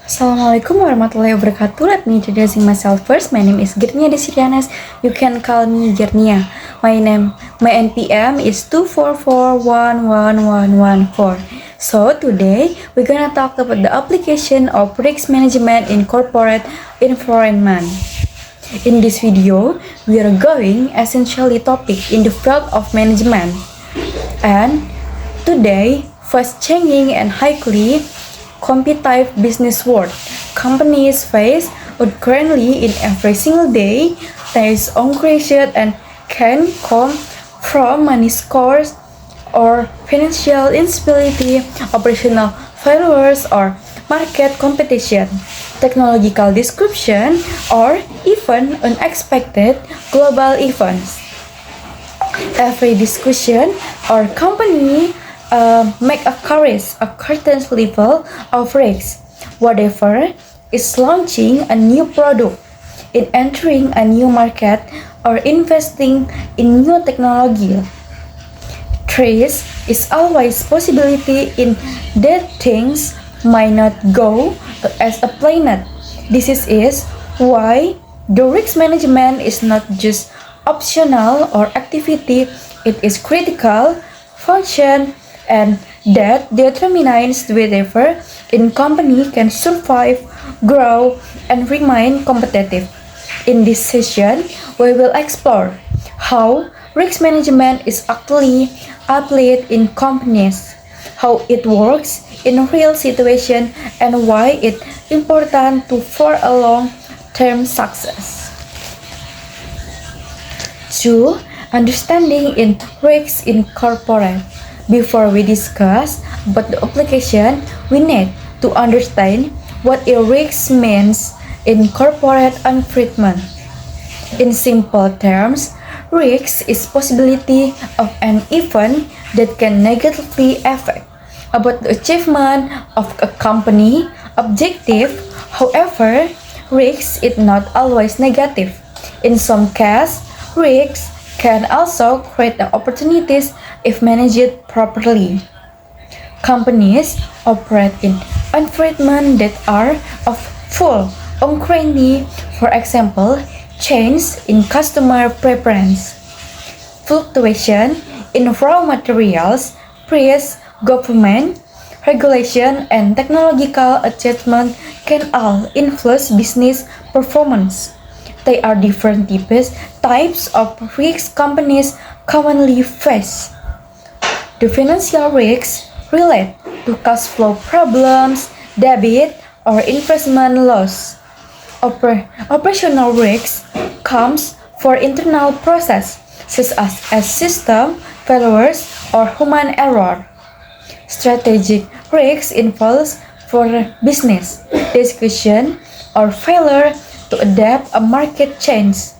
Assalamualaikum warahmatullahi wabarakatuh. Let me introducing myself first. My name is Girnia Desirianes. You can call me Girnia. My NPM is 2441114. So today we're gonna talk about the application of risk management in corporate environment. In this video, we are going essentially topic in the field of management. And today, fast changing and highly competitive business world. Companies face currently in every single day. There is increased and can come from money scores or financial instability, operational failures or market competition, technological disruption, or even unexpected global events. Every discussion or company make a certain level of risk. Whatever is launching a new product, in entering a new market, or investing in new technology. Risk is always possibility in that things might not go as a planned. This is why the risk management is not just optional or activity, it is critical function and that determines whether a company can survive, grow, and remain competitive. In this session, we will explore how risk management is actually applied in companies, how it works in a real situation, and why it's important for a long-term success. 2. Understanding in risks in corporate. Before we discuss about the application, we need to understand what a risk means in corporate environment. In simple terms, risk is possibility of an event that can negatively affect about the achievement of a company objective. However, risk is not always negative. In some cases, risk can also create the opportunities if managed properly. Companies operate in environments that are of full uncertainty, for example, change in customer preference, fluctuation in raw materials, price, government, regulation, and technological adjustment can all influence business performance. There are different types of risks companies commonly face. The financial risks relate to cash flow problems, debit, or investment loss. Operational risks comes for internal process such as system failures or human error. Strategic risks involves for business discussion or failure to adapt a market change.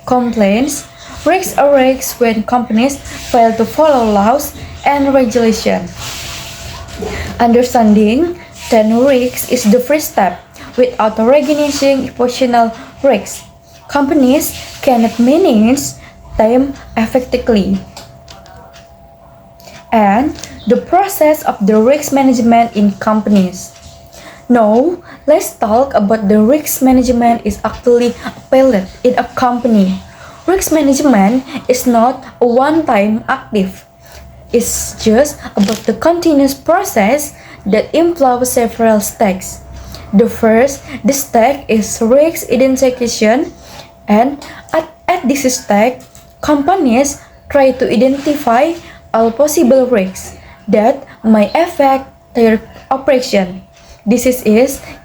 Complaints risks arise when companies fail to follow laws and regulations. Understanding then risks is the first step. Without recognizing emotional risks, companies cannot manage them effectively. And the process of the risk management in companies. Now, let's talk about the risk management is actually applied in a company. Risk management is not a one-time active. It's just about the continuous process that involves several steps. The first, the step is risk identification, and at this step, companies try to identify all possible risks that might affect their operation. This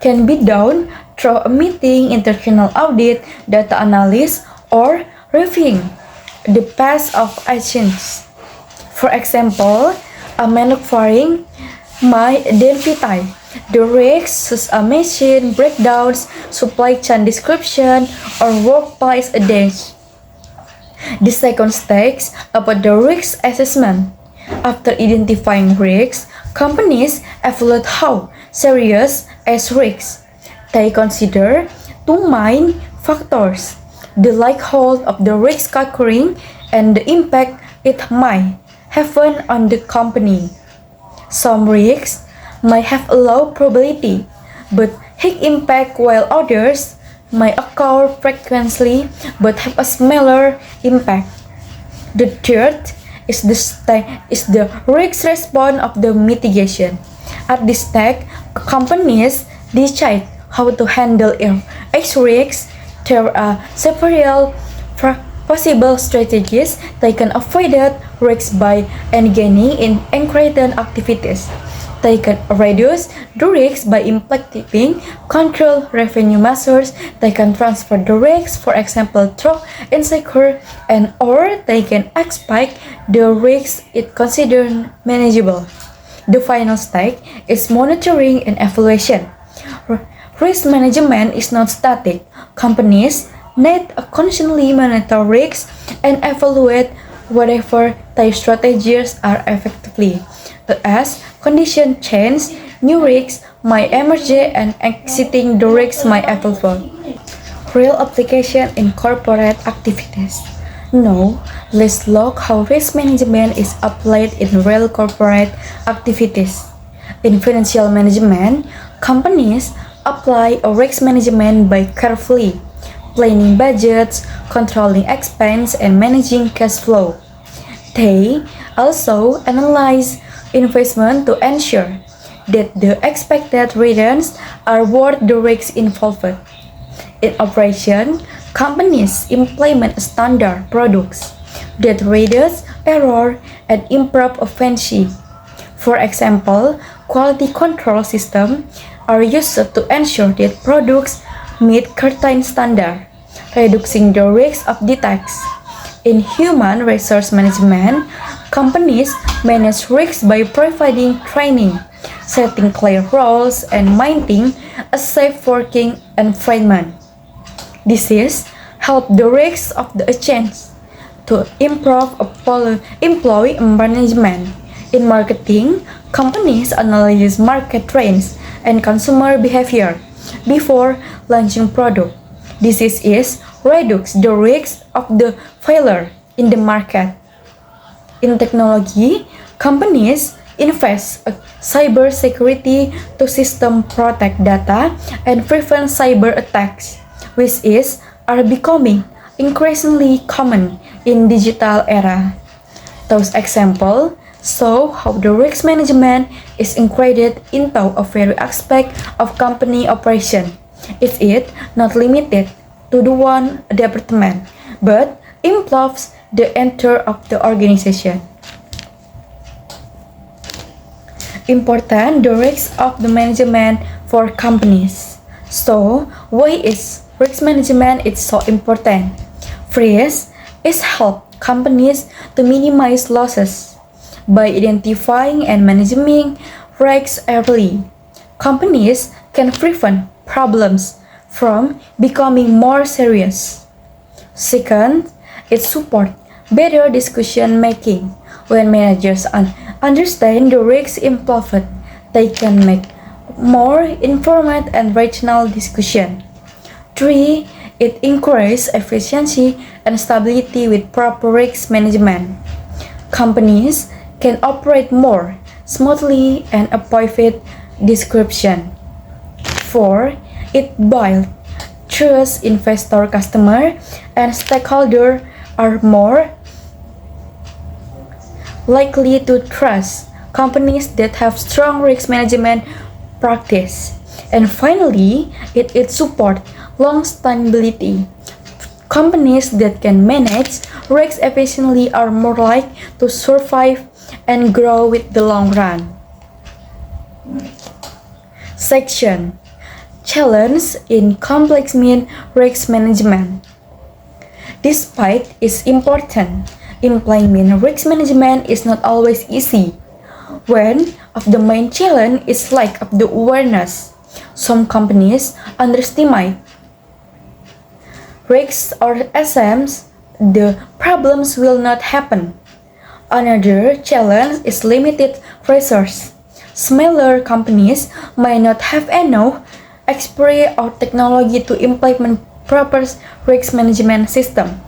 can be done through a meeting, internal audit, data analysis, or reviewing the past of actions. For example, a manufacturing might identify the risks such as machine breakdowns, supply chain disruption, or workplace damage. The second stage about the risk assessment. After identifying risks, companies evaluate how serious is risks. They consider two main factors: the likelihood of the risk occurring and the impact it might have on the company. Some risks might have a low probability, but high impact while others may occur frequently but have a smaller impact. The third is the risk response of the mitigation. At this stage, companies decide how to handle each risk. There are several possible strategies. They can avoid risks by engaging in increasing activities. They can reduce the risk by implementing control revenue measures. They can transfer the risk, for example, through insecure, and or they can expect the risk it considered manageable. The final stage is monitoring and evaluation. Risk management is not static. Companies need to constantly monitor risks and evaluate whatever their strategies are effectively. As conditions change, new risks might emerge and existing the risks might evolve. Real application in corporate activities. Now, let's look how risk management is applied in real corporate activities. In financial management, companies apply a risk management by carefully planning budgets, controlling expense, and managing cash flow. They also analyze investment to ensure that the expected returns are worth the risk involved. In operation, companies implement standard products that reduce error and improve efficiency. For example, quality control systems are used to ensure that products meet certain standards, reducing the risk of defects. In human resource management, companies manage risks by providing training, setting clear roles, and maintaining a safe working environment. This is help the risks of the agents to improve employee management. In marketing, companies analyze market trends and consumer behavior before launching product. This is reduce the risk of the failure in the market. In technology, companies invest in cybersecurity to system protect data and prevent cyber attacks, which are becoming increasingly common in digital era. Those examples show how the risk management is integrated into every aspect of company operation. It is not limited to the one department, but involves the entire of the organization. Important the risk of the management for companies. So, why is risk management is so important? First, it helps companies to minimize losses. By identifying and managing risks early, companies can prevent problems from becoming more serious. Second, it supports better decision making. When managers understand the risks involved, they can make more informed and rational decisions. 3. It increases efficiency and stability with proper risk management. Companies can operate more smoothly and avoid disruption. 4. It builds trust. Investor, customer, and stakeholder are more likely to trust companies that have strong risk management practice. And finally, it supports long stability. Companies that can manage risks efficiently are more likely to survive and grow with the long run. Section Challenge in complex risk management. Despite its importance, implementing risk management is not always easy. One of the main challenges is lack of the awareness. Some companies underestimate risks or assume the problems will not happen. Another challenge is limited resources. Smaller companies may not have enough experience or technology to implement proper risk management system.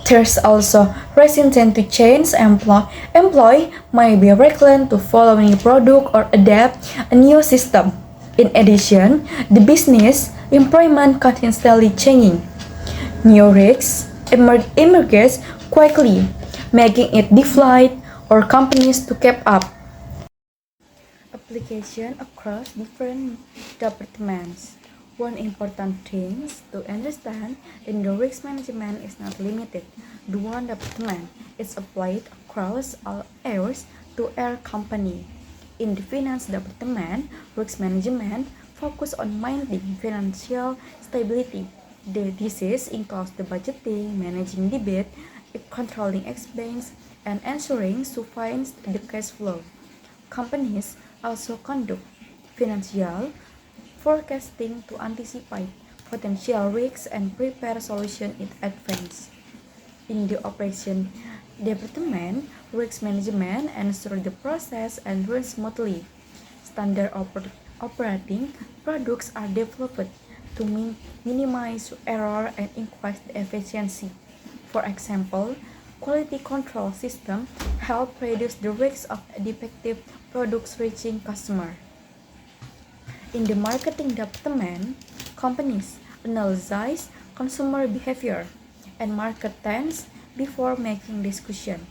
There's also resistance to change. Employee may be reluctant to follow a new product or adapt a new system. In addition, the business environment constantly changing. New risks emerge quickly, making it difficult for companies to keep up. Application across different departments. One important thing to understand in the risk management is not limited to one department. It's applied across all areas to our company. In the finance department, risk management focus on maintaining financial stability. This includes the budgeting, managing debt, controlling expense, and ensuring sufficient the cash flow. Companies also conduct financial forecasting to anticipate potential risks and prepare solutions in advance. In the operation department, risk management ensures the process and runs smoothly. Standard operating products are developed to minimize error and increase the efficiency. For example, quality control system help reduce the risk of defective products reaching customer. In the marketing department, companies analyze consumer behavior and market trends before making decisions.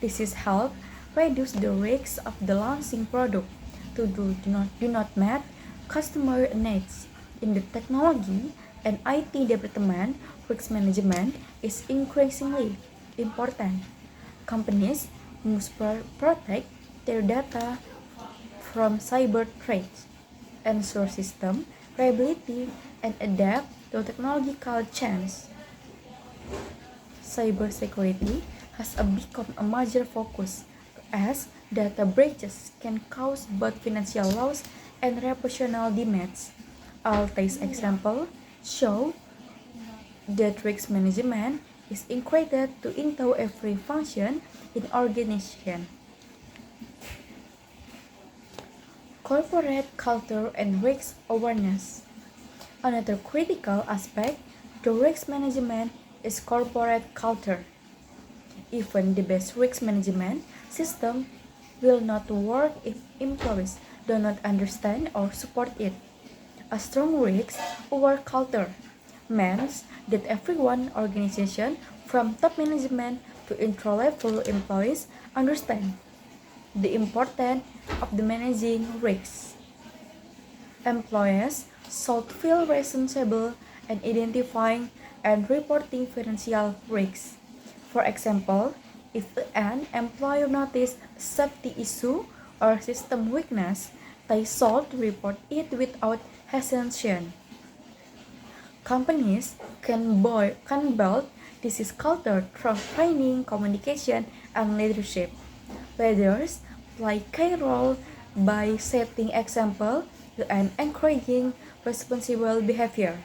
This is help reduce the risk of the launching product to do not meet customer needs. In the technology and IT department, risk management is increasingly important. Companies must protect their data from cyber threats, ensure system reliability, and adapt to technological change. Cybersecurity has become a major focus as data breaches can cause both financial loss and reputational damage. All these examples show that risk management is integrated into every function in organization. Corporate culture and risk awareness. Another critical aspect to risk management is corporate culture. Even the best risk management system will not work if employees do not understand or support it. A strong risk-aware culture means that everyone organization from top management to entry-level employees understand the importance of the managing risks. Employees should feel responsible in identifying and reporting financial risks. For example, if an employer notices a safety issue or system weakness, they should report it without hesitation. Companies can build this culture through training, communication, and leadership. Leaders play key role by setting example and encouraging responsible behavior.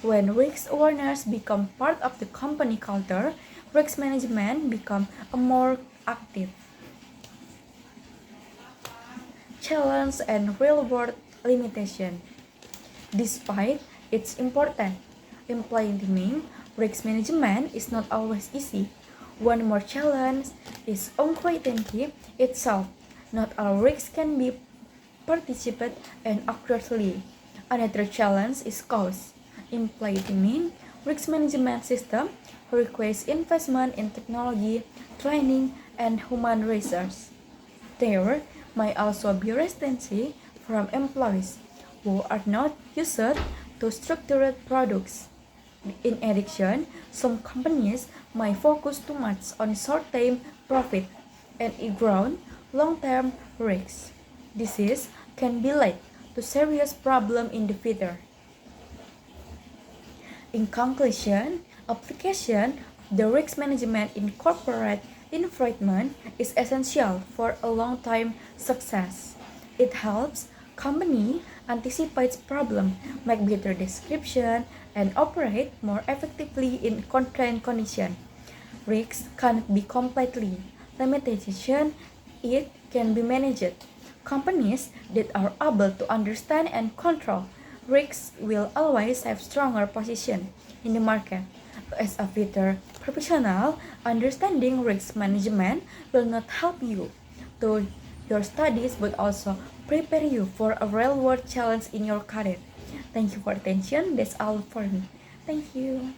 When risk awareness becomes part of the company culture, risk management becomes a more active. Challenge and real-world limitation. Despite its importance, implementing risk management is not always easy. One more challenge is uncertainty itself. Not all risks can be participated in accurately. Another challenge is cost. Implementing risk management system requires investment in technology, training, and human resources. There might also be resistance from employees who are not used to structured products. In addition, some companies might focus too much on short-term profit and ignore long-term risks. This can be lead to serious problems in the future. In conclusion, application of the risk management in corporate environment is essential for a long-term success. It helps company anticipate problems, make better description, and operate more effectively in constrained conditions. Risks cannot be completely limited, it can be managed. Companies that are able to understand and control risks will always have stronger position in the market. As a fitter professional, understanding risk management will not help you to your studies but also prepare you for a real world challenge in your career. Thank you for attention. That's all for me. Thank you.